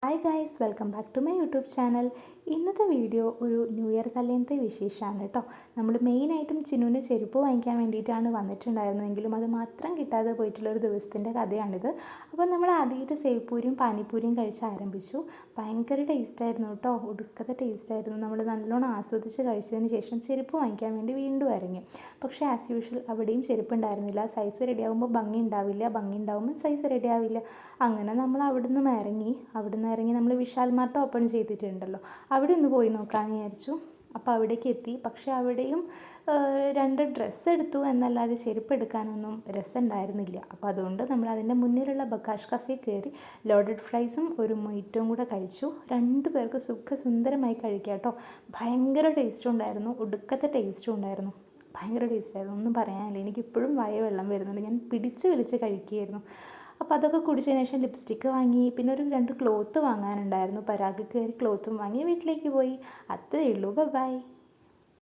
Hi guys, welcome back to my YouTube channel. ഇന്നത്തെ video ഒരു new year തലേന്നത്തെ വിശേഷമാണ് കേട്ടോ. നമ്മൾ മെയിനായിട്ടും ചിന്നുവിന് ചെരുപ്പ് വാങ്ങിക്കാൻ വേണ്ടിയിട്ടാണ് വന്നിട്ടുണ്ടായിരുന്നതെങ്കിലും അത് മാത്രം കിട്ടാതെ പോയിട്ടുള്ളൊരു ദിവസത്തിൻ്റെ കഥയാണിത്. അപ്പോൾ നമ്മൾ ആദ്യമായിട്ട് സേവ്പൂരിയും പാനിപ്പൂരിയും കഴിച്ച് ആരംഭിച്ചു. ഭയങ്കര ടേസ്റ്റായിരുന്നു കേട്ടോ, ഒടുക്കത്തെ ടേസ്റ്റായിരുന്നു. നമ്മൾ നല്ലോണം ആസ്വദിച്ച് കഴിച്ചതിന് ശേഷം ചെരുപ്പ് വാങ്ങിക്കാൻ വേണ്ടി വീണ്ടും ഇറങ്ങി. പക്ഷേ ആസ് യൂഷ്വൽ അവിടെയും ചെരുപ്പ് ഉണ്ടായിരുന്നില്ല. സൈസ് റെഡി ആകുമ്പോൾ ഭംഗി ഉണ്ടാവില്ല, ഭംഗി ഉണ്ടാകുമ്പോൾ സൈസ് റെഡി ആവില്ല. അങ്ങനെ നമ്മൾ അവിടുന്ന് ഇറങ്ങി നമ്മൾ വിശാൽ മാർട്ട് ഓപ്പൺ ചെയ്തിട്ടുണ്ടല്ലോ, അവിടെ ഒന്ന് പോയി നോക്കാമെന്ന് വിചാരിച്ചു. അപ്പോൾ അവിടേക്ക് എത്തി. പക്ഷേ അവിടെയും 2 ഡ്രസ്സ് എടുത്തു എന്നല്ലാതെ ചെരുപ്പ് എടുക്കാനൊന്നും രസമുണ്ടായിരുന്നില്ല. അപ്പോൾ അതുകൊണ്ട് നമ്മൾ അതിൻ്റെ മുന്നിലുള്ള ബക്കാഷ് കഫേ കയറി ലോഡഡ് ഫ്രൈസും ഒരു മൊയ്റ്റോയും കൂടെ കഴിച്ചു. 2 പേർക്ക് സുഖസുന്ദരമായി കഴിക്കാം കേട്ടോ. ഭയങ്കര ടേസ്റ്റും ഉണ്ടായിരുന്നു, ഒടുക്കത്തെ ടേസ്റ്റും ഉണ്ടായിരുന്നു. ഭയങ്കര ടേസ്റ്റായിരുന്നു, ഒന്നും പറയാനില്ല. എനിക്കിപ്പോഴും വെള്ളം വരുന്നുണ്ട്, ഞാൻ പിടിച്ച് വലിച്ച് കഴിക്കുകയായിരുന്നു. അപ്പോൾ അതൊക്കെ കുടിച്ചതിന് ശേഷം ലിപ്സ്റ്റിക്ക് വാങ്ങി, പിന്നെ ഒരു 2 ക്ലോത്ത് വാങ്ങാനുണ്ടായിരുന്നു. പരാഗ് കയറി ക്ലോത്തും വാങ്ങി വീട്ടിലേക്ക് പോയി. അത്രയേ ഉള്ളൂ. ബൈ.